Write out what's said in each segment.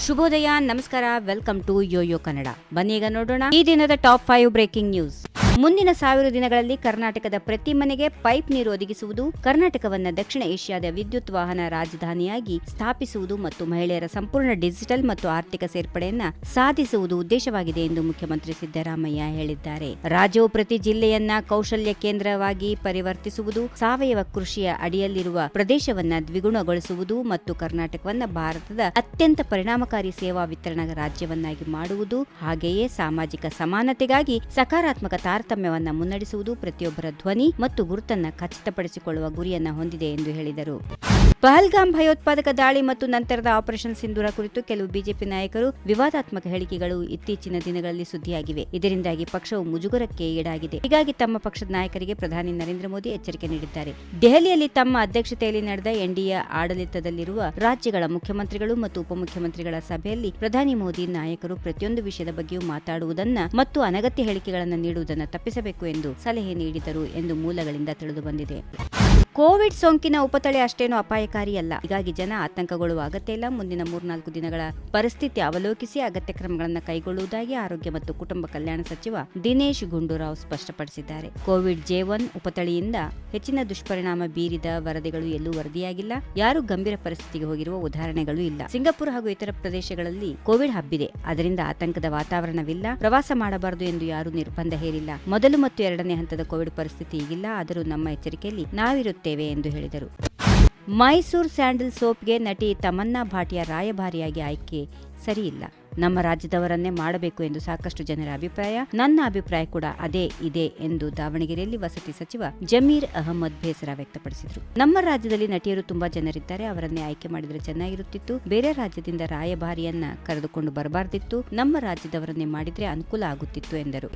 ಶುಭೋದಯ, ನಮಸ್ಕಾರ, welcome to Yoyo Kannada. ಬನ್ನೀಗ ನೋಡೋಣ ಈ ದಿನದ ಟಾಪ್ 5 ಬ್ರೇಕಿಂಗ್ ನ್ಯೂಸ್. ಮುಂದಿನ 1000 ದಿನಗಳಲ್ಲಿ ಕರ್ನಾಟಕದ ಪ್ರತಿ ಮನೆಗೆ ಪೈಪ್ ನೀರು ಒದಗಿಸುವುದು, ಕರ್ನಾಟಕವನ್ನು ದಕ್ಷಿಣ ಏಷ್ಯಾದ ವಿದ್ಯುತ್ ವಾಹನ ರಾಜಧಾನಿಯಾಗಿ ಸ್ಥಾಪಿಸುವುದು ಮತ್ತು ಮಹಿಳೆಯರ ಸಂಪೂರ್ಣ ಡಿಜಿಟಲ್ ಮತ್ತು ಆರ್ಥಿಕ ಸೇರ್ಪಡೆಯನ್ನ ಸಾಧಿಸುವುದು ಉದ್ದೇಶವಾಗಿದೆ ಎಂದು ಮುಖ್ಯಮಂತ್ರಿ ಸಿದ್ದರಾಮಯ್ಯ ಹೇಳಿದ್ದಾರೆ. ರಾಜ್ಯವು ಪ್ರತಿ ಜಿಲ್ಲೆಯನ್ನ ಕೌಶಲ್ಯ ಕೇಂದ್ರವಾಗಿ ಪರಿವರ್ತಿಸುವುದು, ಸಾವಯವ ಕೃಷಿಯ ಅಡಿಯಲ್ಲಿರುವ ಪ್ರದೇಶವನ್ನ ದ್ವಿಗುಣಗೊಳಿಸುವುದು ಮತ್ತು ಕರ್ನಾಟಕವನ್ನ ಭಾರತದ ಅತ್ಯಂತ ಪರಿಣಾಮಕಾರಿ ಸೇವಾ ವಿತರಣಾ ರಾಜ್ಯವನ್ನಾಗಿ ಮಾಡುವುದು, ಹಾಗೆಯೇ ಸಾಮಾಜಿಕ ಸಮಾನತೆಗಾಗಿ ಸಕಾರಾತ್ಮಕ ತಾರತಮ್ಯವನ್ನ ಮುನ್ನಡೆಸುವುದು ಪ್ರತಿಯೊಬ್ಬರ ಧ್ವನಿ ಮತ್ತು ಗುರುತನ್ನ ಖಚಿತಪಡಿಸಿಕೊಳ್ಳುವ ಗುರಿಯನ್ನ ಹೊಂದಿದೆ ಎಂದು ಹೇಳಿದರು. ಪಹಲ್ಗಾಮ್ ಭಯೋತ್ಪಾದಕ ದಾಳಿ ಮತ್ತು ನಂತರದ ಆಪರೇಷನ್ ಸಿಂಧೂರ ಕುರಿತು ಕೆಲವು ಬಿಜೆಪಿ ನಾಯಕರು ವಿವಾದಾತ್ಮಕ ಹೇಳಿಕೆಗಳು ಇತ್ತೀಚಿನ ದಿನಗಳಲ್ಲಿ ಸುದ್ದಿಯಾಗಿವೆ. ಇದರಿಂದಾಗಿ ಪಕ್ಷವು ಮುಜುಗರಕ್ಕೆ ಈಡಾಗಿದೆ. ಹೀಗಾಗಿ ತಮ್ಮ ಪಕ್ಷದ ನಾಯಕರಿಗೆ ಪ್ರಧಾನಿ ನರೇಂದ್ರ ಮೋದಿ ಎಚ್ಚರಿಕೆ ನೀಡಿದ್ದಾರೆ. ದೆಹಲಿಯಲ್ಲಿ ತಮ್ಮ ಅಧ್ಯಕ್ಷತೆಯಲ್ಲಿ ನಡೆದ ಎನ್ಡಿಎ ಆಡಳಿತದಲ್ಲಿರುವ ರಾಜ್ಯಗಳ ಮುಖ್ಯಮಂತ್ರಿಗಳು ಮತ್ತು ಉಪಮುಖ್ಯಮಂತ್ರಿಗಳ ಸಭೆಯಲ್ಲಿ ಪ್ರಧಾನಿ ಮೋದಿ ನಾಯಕರು ಪ್ರತಿಯೊಂದು ವಿಷಯದ ಬಗ್ಗೆಯೂ ಮಾತಾಡುವುದನ್ನ ಮತ್ತು ಅನಗತ್ಯ ಹೇಳಿಕೆಗಳನ್ನು ನೀಡುವುದನ್ನು ತಪ್ಪಿಸಬೇಕು ಎಂದು ಸಲಹೆ ನೀಡಿದರು ಎಂದು ಮೂಲಗಳಿಂದ ತಿಳಿದುಬಂದಿದೆ. ಕೋವಿಡ್ ಸೋಂಕಿನ ಉಪತಳಿ ಅಷ್ಟೇನೂ ಅಪಾಯಕಾರಿಯಲ್ಲ. ಹೀಗಾಗಿ ಜನ ಆತಂಕಗೊಳ್ಳುವ ಅಗತ್ಯ ಇಲ್ಲ. ಮುಂದಿನ 3-4 ದಿನಗಳ ಪರಿಸ್ಥಿತಿ ಅವಲೋಕಿಸಿ ಅಗತ್ಯ ಕ್ರಮಗಳನ್ನು ಕೈಗೊಳ್ಳುವುದಾಗಿ ಆರೋಗ್ಯ ಮತ್ತು ಕುಟುಂಬ ಕಲ್ಯಾಣ ಸಚಿವ ದಿನೇಶ್ ಗುಂಡೂರಾವ್ ಸ್ಪಷ್ಟಪಡಿಸಿದ್ದಾರೆ. ಕೋವಿಡ್ J1 ಉಪತಳಿಯಿಂದ ಹೆಚ್ಚಿನ ದುಷ್ಪರಿಣಾಮ ಬೀರಿದ ವರದಿಗಳು ಎಲ್ಲೂ ವರದಿಯಾಗಿಲ್ಲ. ಯಾರೂ ಗಂಭೀರ ಪರಿಸ್ಥಿತಿಗೆ ಹೋಗಿರುವ ಉದಾಹರಣೆಗಳು ಇಲ್ಲ. ಸಿಂಗಾಪುರ ಹಾಗೂ ಇತರ ಪ್ರದೇಶಗಳಲ್ಲಿ ಕೋವಿಡ್ ಹಬ್ಬಿದೆ. ಅದರಿಂದ ಆತಂಕದ ವಾತಾವರಣವಿಲ್ಲ. ಪ್ರವಾಸ ಮಾಡಬಾರದು ಎಂದು ಯಾರೂ ನಿರ್ಬಂಧ ಹೇರಿಲ್ಲ. ಮೊದಲು ಮತ್ತು 2ನೇ ಹಂತದ ಕೋವಿಡ್ ಪರಿಸ್ಥಿತಿ ಈಗಿಲ್ಲ. ಆದರೂ ನಮ್ಮ ಎಚ್ಚರಿಕೆಯಲ್ಲಿ ನಾವಿರುತ್ತೇವೆ ಎಂದು ಹೇಳಿದರು. ಮೈಸೂರು ಸ್ಯಾಂಡಲ್ ಸೋಪ್ಗೆ ನಟಿ ತಮನ್ನಾ ಭಾಟಿಯಾ ರಾಯಭಾರಿಯಾಗಿ ಆಯ್ಕೆ ಸರಿಯಿಲ್ಲ. ನಮ್ಮ ರಾಜ್ಯದವರನ್ನೇ ಮಾಡಬೇಕು ಎಂದು ಸಾಕಷ್ಟು ಜನರ ಅಭಿಪ್ರಾಯ. ನನ್ನ ಅಭಿಪ್ರಾಯ ಕೂಡ ಅದೇ ಇದೆ ಎಂದು ದಾವಣಗೆರೆಯಲ್ಲಿ ವಸತಿ ಸಚಿವ ಜಮೀರ್ ಅಹಮದ್ ಬೇಸರ ವ್ಯಕ್ತಪಡಿಸಿದರು. ನಮ್ಮ ರಾಜ್ಯದಲ್ಲಿ ನಟಿಯರು ತುಂಬಾ ಜನರಿದ್ದಾರೆ. ಅವರನ್ನೇ ಆಯ್ಕೆ ಮಾಡಿದರೆ ಚೆನ್ನಾಗಿರುತ್ತಿತ್ತು. ಬೇರೆ ರಾಜ್ಯದಿಂದ ರಾಯಭಾರಿಯನ್ನ ಕರೆದುಕೊಂಡು ಬರಬಾರ್ದಿತ್ತು. ನಮ್ಮ ರಾಜ್ಯದವರನ್ನೇ ಮಾಡಿದ್ರೆ ಅನುಕೂಲ ಆಗುತ್ತಿತ್ತು ಎಂದರು.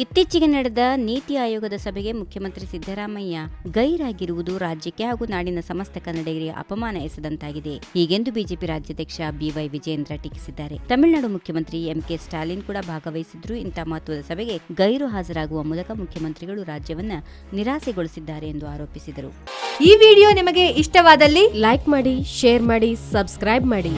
ಇತ್ತೀಚೆಗೆ ನಡೆದ ನೀತಿ ಆಯೋಗದ ಸಭೆಗೆ ಮುಖ್ಯಮಂತ್ರಿ ಸಿದ್ದರಾಮಯ್ಯ ಗೈರಾಗಿರುವುದು ರಾಜ್ಯಕ್ಕೆ ಹಾಗೂ ನಾಡಿನ ಸಮಸ್ತ ಕನ್ನಡಿಗರಿಗೆ ಅಪಮಾನ ಎಸೆದಂತಾಗಿದೆ. ಹೀಗೆಂದು ಬಿಜೆಪಿ ರಾಜ್ಯಾಧ್ಯಕ್ಷ BY ವಿಜಯೇಂದ್ರ ಟೀಕಿಸಿದ್ದಾರೆ. ತಮಿಳುನಾಡು ಮುಖ್ಯಮಂತ್ರಿ MK ಸ್ಟಾಲಿನ್ ಕೂಡ ಭಾಗವಹಿಸಿದ್ರು. ಇಂಥ ಮಹತ್ವದ ಸಭೆಗೆ ಗೈರು ಹಾಜರಾಗುವ ಮೂಲಕ ಮುಖ್ಯಮಂತ್ರಿಗಳು ರಾಜ್ಯವನ್ನ ನಿರಾಸೆಗೊಳಿಸಿದ್ದಾರೆ ಎಂದು ಆರೋಪಿಸಿದರು. ಈ ವಿಡಿಯೋ ನಿಮಗೆ ಇಷ್ಟವಾದಲ್ಲಿ ಲೈಕ್ ಮಾಡಿ, ಶೇರ್ ಮಾಡಿ, ಸಬ್ಸ್ಕ್ರೈಬ್ ಮಾಡಿ.